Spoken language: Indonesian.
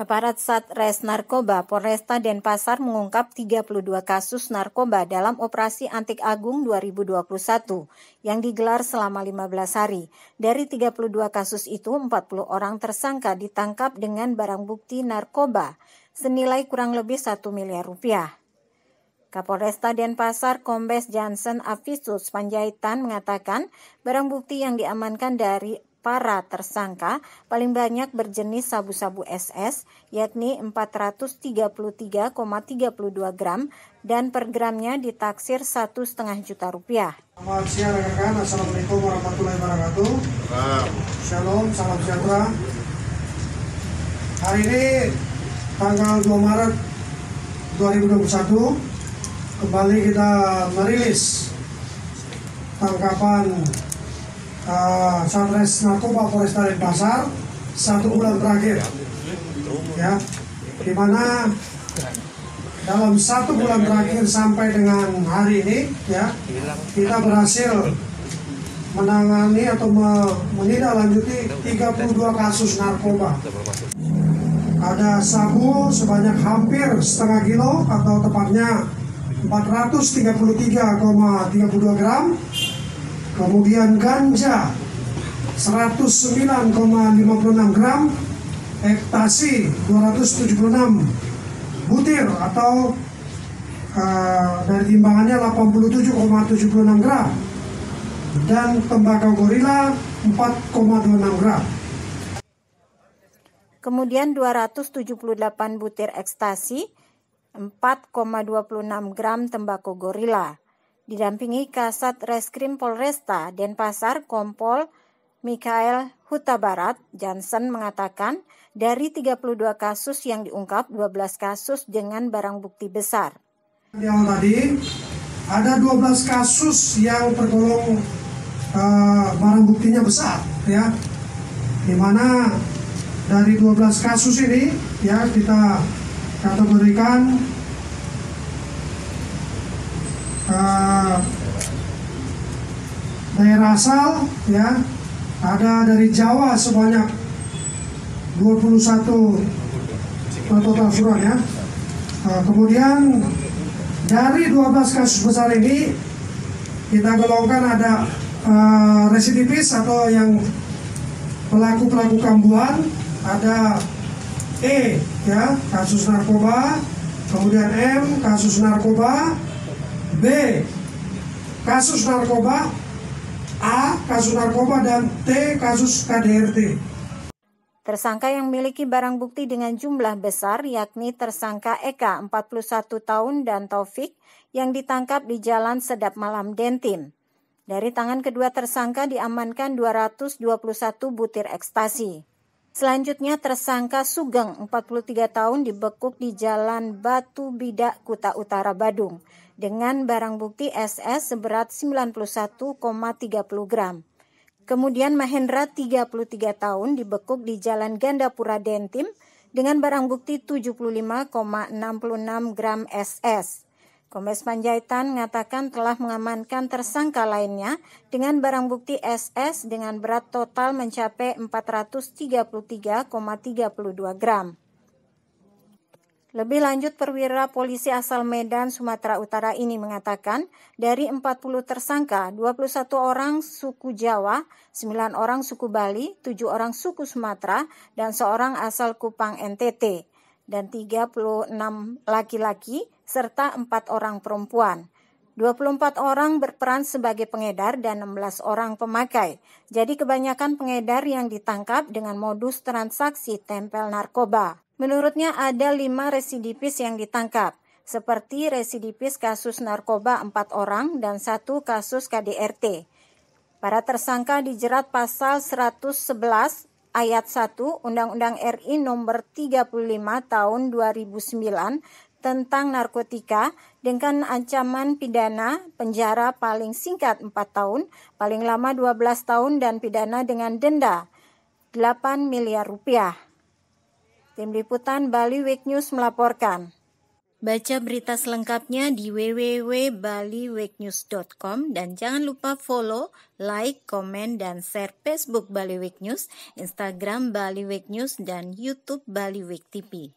Aparat Satres Narkoba Polresta Denpasar mengungkap 32 kasus narkoba dalam operasi Antik Agung 2021 yang digelar selama 15 hari. Dari 32 kasus itu, 40 orang tersangka ditangkap dengan barang bukti narkoba senilai kurang lebih 1 miliar rupiah. Kapolresta Denpasar Kombes Jansen Avisus Panjaitan mengatakan barang bukti yang diamankan dari para tersangka paling banyak berjenis sabu-sabu SS, yakni 433,32 gram dan per gramnya ditaksir 1,5 juta rupiah. Selamat siang rekan-rekan, Assalamualaikum warahmatullahi wabarakatuh. Shalom, salam sejahtera. Hari ini tanggal 2 Maret 2021 kembali kita merilis tangkapan Satres Narkoba Polresta Denpasar 1 bulan terakhir, ya, di mana dalam 1 bulan terakhir sampai dengan hari ini, ya, kita berhasil menangani atau menindaklanjuti 32 kasus narkoba. Ada sabu sebanyak hampir setengah kilo atau tepatnya 433,32 gram. Kemudian ganja 109,56 gram, ekstasi 276 butir atau dari timbangannya 87,76 gram, dan tembakau gorila 4,26 gram. Kemudian 278 butir ekstasi, 4,26 gram tembakau gorila. Didampingi Kasat Reskrim Polresta Denpasar Kompol Mikael Huta Barat, Jansen mengatakan dari 32 kasus yang diungkap, 12 kasus dengan barang bukti besar. Di awal tadi ada 12 kasus yang tergolong barang buktinya besar, ya, di mana dari 12 kasus ini, ya, kita kategorikan daerah asal, ya, ada dari Jawa sebanyak 21 total surat, ya. Kemudian dari 12 kasus besar ini kita golongkan ada residivis atau yang pelaku kambuhan, ada E, ya, kasus narkoba, kemudian M, kasus narkoba, B, kasus narkoba, A, kasus narkoba, dan T, kasus KDRT. Tersangka yang memiliki barang bukti dengan jumlah besar yakni tersangka Eka 41 tahun dan Taufik yang ditangkap di Jalan Sedap Malam Dentim. Dari tangan kedua tersangka diamankan 221 butir ekstasi. Selanjutnya tersangka Sugeng 43 tahun dibekuk di Jalan Batu Bidak, Kuta Utara, Badung dengan barang bukti SS seberat 91,30 gram. Kemudian Mahendra 33 tahun dibekuk di Jalan Gandapura Dentim dengan barang bukti 75,66 gram SS. Kombes Panjaitan mengatakan telah mengamankan tersangka lainnya dengan barang bukti SS dengan berat total mencapai 433,32 gram. Lebih lanjut, perwira polisi asal Medan, Sumatera Utara ini mengatakan dari 40 tersangka, 21 orang suku Jawa, 9 orang suku Bali, 7 orang suku Sumatera, dan seorang asal Kupang NTT, dan 36 laki-laki, serta 4 orang perempuan. 24 orang berperan sebagai pengedar dan 16 orang pemakai. Jadi kebanyakan pengedar yang ditangkap dengan modus transaksi tempel narkoba. Menurutnya ada 5 residivis yang ditangkap, seperti residivis kasus narkoba 4 orang dan 1 kasus KDRT. Para tersangka dijerat pasal 111 ayat 1 Undang-Undang RI nomor 35 tahun 2009 tentang narkotika dengan ancaman pidana penjara paling singkat 4 tahun, paling lama 12 tahun dan pidana dengan denda 8 miliar rupiah. Tim Liputan Bali Week News melaporkan. Baca berita selengkapnya di www.baliweeknews.com dan jangan lupa follow, like, komen, dan share Facebook Bali Week News, Instagram Bali Week News, dan YouTube Bali Week TV.